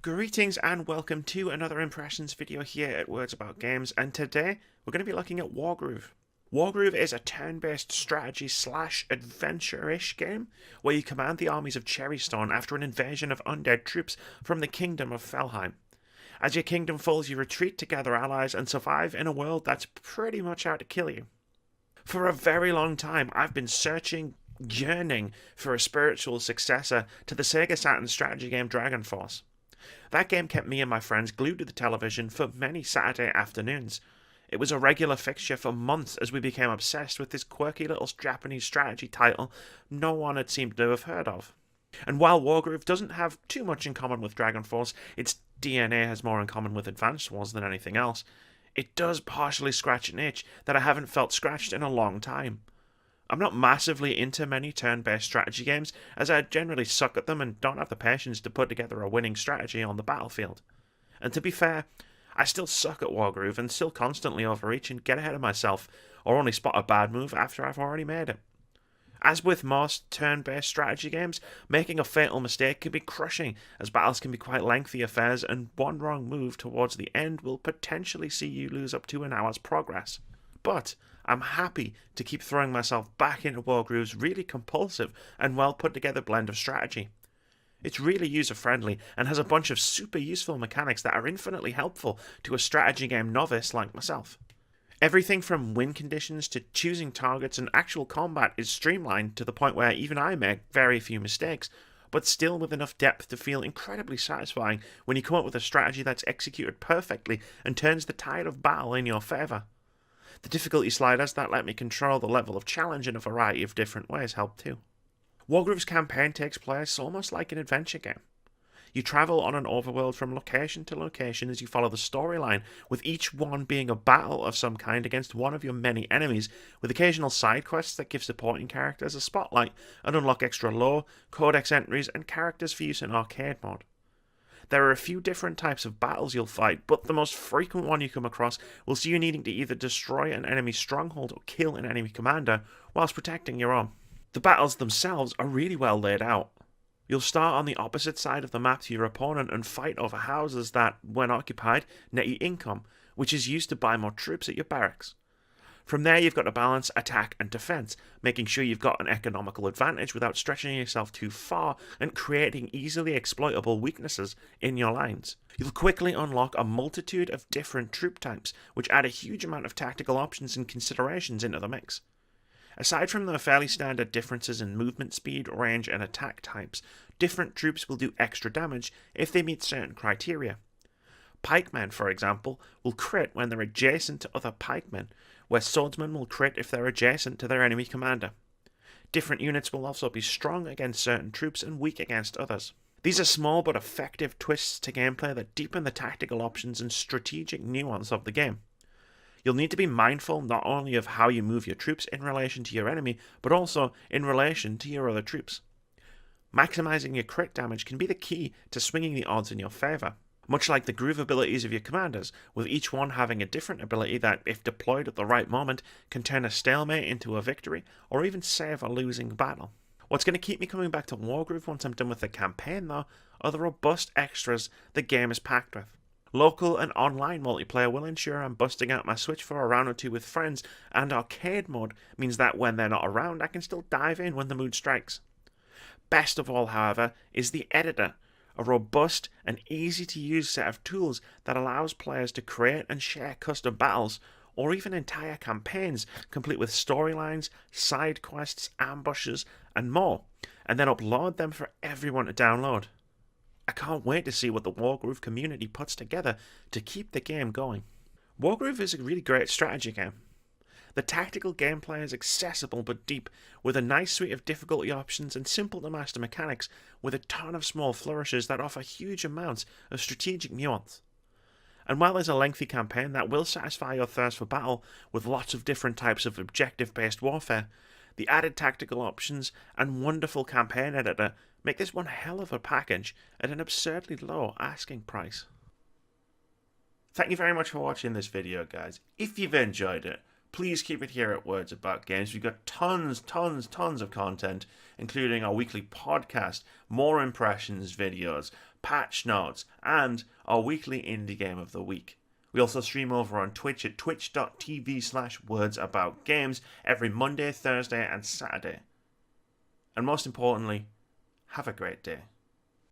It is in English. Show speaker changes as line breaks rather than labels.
Greetings and welcome to another impressions video here at Words About Games, and today we're going to be looking at Wargroove. Wargroove is a turn-based strategy slash adventure-ish game where you command the armies of Cherrystone after an invasion of undead troops from the kingdom of Felheim. As your kingdom falls, you retreat to gather allies and survive in a world that's pretty much out to kill you. For a very long time, I've been yearning for a spiritual successor to the Sega Saturn strategy game Dragon Force. That game kept me and my friends glued to the television for many Saturday afternoons. It was a regular fixture for months as we became obsessed with this quirky little Japanese strategy title no one had seemed to have heard of. And while Wargroove doesn't have too much in common with Dragon Force, its DNA has more in common with Advanced Wars than anything else. It does partially scratch an itch that I haven't felt scratched in a long time. I'm not massively into many turn-based strategy games, as I generally suck at them and don't have the patience to put together a winning strategy on the battlefield. And to be fair, I still suck at Wargroove and still constantly overreach and get ahead of myself, or only spot a bad move after I've already made it. As with most turn-based strategy games, making a fatal mistake can be crushing, as battles can be quite lengthy affairs, and one wrong move towards the end will potentially see you lose up to an hour's progress. But I'm happy to keep throwing myself back into Wargroove's really compulsive and well put together blend of strategy. It's really user friendly and has a bunch of super useful mechanics that are infinitely helpful to a strategy game novice like myself. Everything from win conditions to choosing targets and actual combat is streamlined to the point where even I make very few mistakes, but still with enough depth to feel incredibly satisfying when you come up with a strategy that's executed perfectly and turns the tide of battle in your favour. The difficulty sliders that let me control the level of challenge in a variety of different ways help too. Wargroove's campaign takes place almost like an adventure game. You travel on an overworld from location to location as you follow the storyline, with each one being a battle of some kind against one of your many enemies, with occasional side quests that give supporting characters a spotlight and unlock extra lore, codex entries, and characters for use in arcade mode. There are a few different types of battles you'll fight, but the most frequent one you come across will see you needing to either destroy an enemy stronghold or kill an enemy commander, whilst protecting your own. The battles themselves are really well laid out. You'll start on the opposite side of the map to your opponent and fight over houses that, when occupied, net you income, which is used to buy more troops at your barracks. From there, you've got to balance attack and defense, making sure you've got an economical advantage without stretching yourself too far and creating easily exploitable weaknesses in your lines. You'll quickly unlock a multitude of different troop types, which add a huge amount of tactical options and considerations into the mix. Aside from the fairly standard differences in movement speed, range, and attack types, different troops will do extra damage if they meet certain criteria. Pikemen, for example, will crit when they're adjacent to other pikemen, where swordsmen will crit if they're adjacent to their enemy commander. Different units will also be strong against certain troops and weak against others. These are small but effective twists to gameplay that deepen the tactical options and strategic nuance of the game. You'll need to be mindful not only of how you move your troops in relation to your enemy, but also in relation to your other troops. Maximizing your crit damage can be the key to swinging the odds in your favour, much like the groove abilities of your commanders, with each one having a different ability that, if deployed at the right moment, can turn a stalemate into a victory, or even save a losing battle. What's going to keep me coming back to Wargroove once I'm done with the campaign, though, are the robust extras the game is packed with. Local and online multiplayer will ensure I'm busting out my Switch for a round or two with friends, and arcade mode means that when they're not around, I can still dive in when the mood strikes. Best of all, however, is the editor, a robust and easy-to-use set of tools that allows players to create and share custom battles, or even entire campaigns, complete with storylines, side quests, ambushes, and more, and then upload them for everyone to download. I can't wait to see what the Wargroove community puts together to keep the game going. Wargroove is a really great strategy game. The tactical gameplay is accessible but deep, with a nice suite of difficulty options and simple to master mechanics, with a ton of small flourishes that offer huge amounts of strategic nuance. And while there's a lengthy campaign that will satisfy your thirst for battle, with lots of different types of objective-based warfare, the added tactical options and wonderful campaign editor make this one hell of a package at an absurdly low asking price. Thank you very much for watching this video, guys. If you've enjoyed it, please keep it here at Words About Games. We've got tons of content, including our weekly podcast, more impressions videos, patch notes, and our weekly indie game of the week. We also stream over on Twitch at twitch.tv/wordsaboutgames every Monday, Thursday, and Saturday. And most importantly, have a great day.